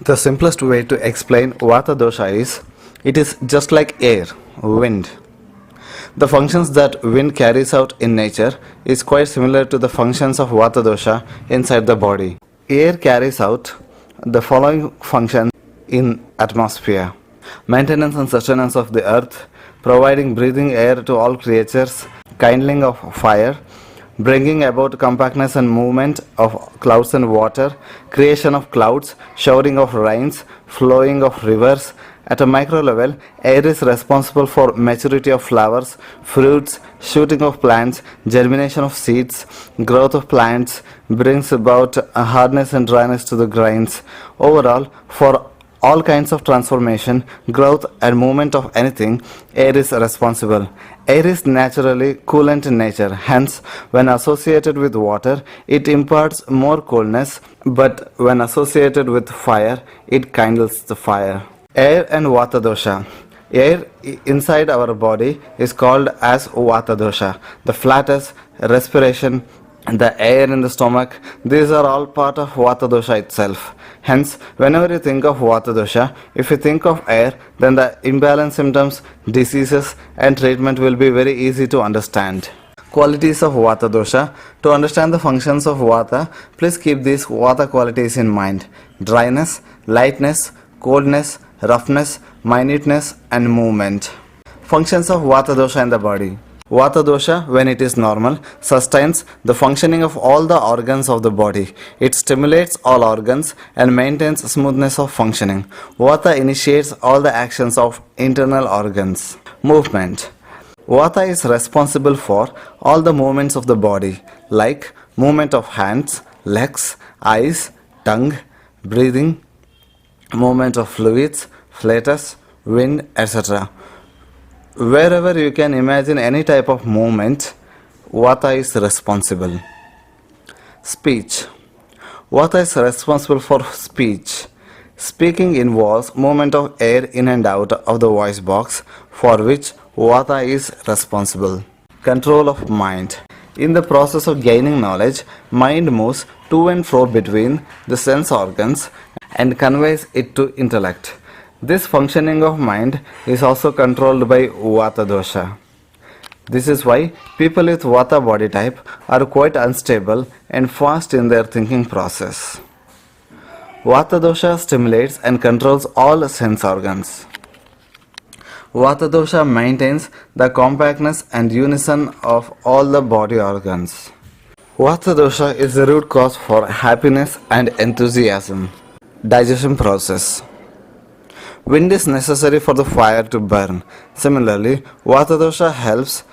The simplest way to explain Vata Dosha is, it is just like air, wind. The functions that wind carries out in nature is quite similar to the functions of Vata Dosha inside the body. Air carries out the following functions in atmosphere: maintenance and sustenance of the earth, providing breathing air to all creatures, kindling of fire, bringing about compactness and movement of clouds and water, creation of clouds, showering of rains, flowing of rivers. At a micro level, air is responsible for maturity of flowers, fruits, shooting of plants, germination of seeds, growth of plants, brings about hardness and dryness to the grains. Overall, for all kinds of transformation, growth and movement of anything, air is responsible. Air is naturally coolant in nature, hence when associated with water, it imparts more coolness, but when associated with fire, it kindles the fire. Air and Vata Dosha. Air inside our body is called as Vata Dosha. The flatus, respiration, the air in the stomach, these are all part of Vata Dosha itself. Hence, whenever you think of Vata Dosha, if you think of air, then the imbalance symptoms, diseases and treatment will be very easy to understand. Qualities of Vata Dosha. To understand the functions of Vata, please keep these Vata qualities in mind: dryness, lightness, coldness, roughness, minuteness and movement. Functions of Vata Dosha in the body. Vata Dosha, when it is normal, sustains the functioning of all the organs of the body. It stimulates all organs and maintains smoothness of functioning. Vata initiates all the actions of internal organs. Movement. Vata is responsible for all the movements of the body, like movement of hands, legs, eyes, tongue, breathing, movement of fluids, flatus, wind, etc. Wherever you can imagine any type of movement, Vata is responsible. Speech. Vata is responsible for speech. Speaking involves movement of air in and out of the voice box, for which Vata is responsible. Control of mind. In the process of gaining knowledge, mind moves to and fro between the sense organs and conveys it to intellect. This functioning of mind is also controlled by Vata Dosha. This is why people with Vata body type are quite unstable and fast in their thinking process. Vata Dosha stimulates and controls all sense organs. Vata Dosha maintains the compactness and unison of all the body organs. Vata Dosha is the root cause for happiness and enthusiasm. Digestion process. Wind is necessary for the fire to burn. Similarly, Vata Dosha helps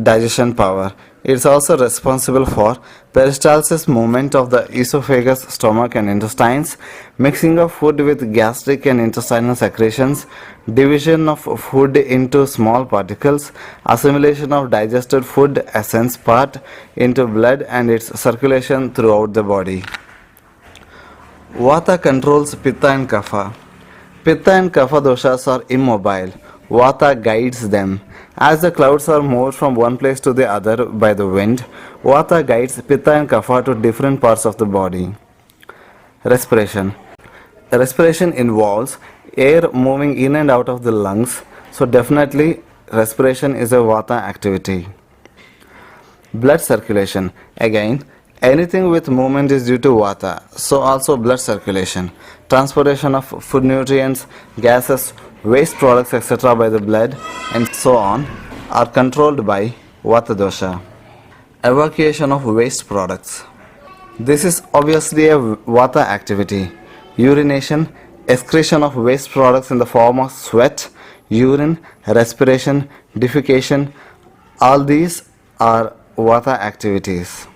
digestion power. It is also responsible for peristalsis, movement of the esophagus, stomach and intestines, mixing of food with gastric and intestinal secretions, division of food into small particles, assimilation of digested food essence part into blood and its circulation throughout the body. Vata controls Pitta and Kapha. Pitta and Kapha doshas are immobile. Vata guides them. As the clouds are moved from one place to the other by the wind, Vata guides Pitta and Kapha to different parts of the body. Respiration. Respiration involves air moving in and out of the lungs, so definitely respiration is a Vata activity. Blood circulation. Again, anything with movement is due to Vata, so also blood circulation. Transportation of food nutrients, gases, waste products etc. by the blood and so on are controlled by Vata Dosha. Evacuation of waste products. This is obviously a Vata activity. Urination, excretion of waste products in the form of sweat, urine, respiration, defecation, all these are Vata activities.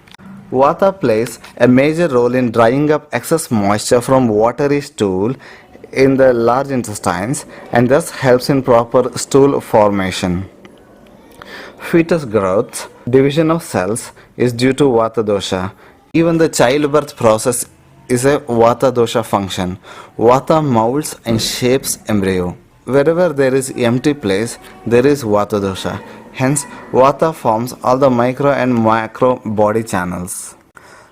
Vata plays a major role in drying up excess moisture from watery stool in the large intestines and thus helps in proper stool formation. Fetus growth, division of cells is due to Vata Dosha. Even the childbirth process is a Vata Dosha function. Vata molds and shapes embryo. Wherever there is empty place, there is Vata Dosha. Hence, Vata forms all the micro and macro body channels.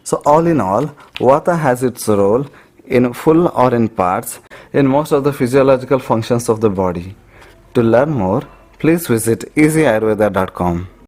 So all in all, Vata has its role in full or in parts, in most of the physiological functions of the body. To learn more, please visit easyayurveda.com.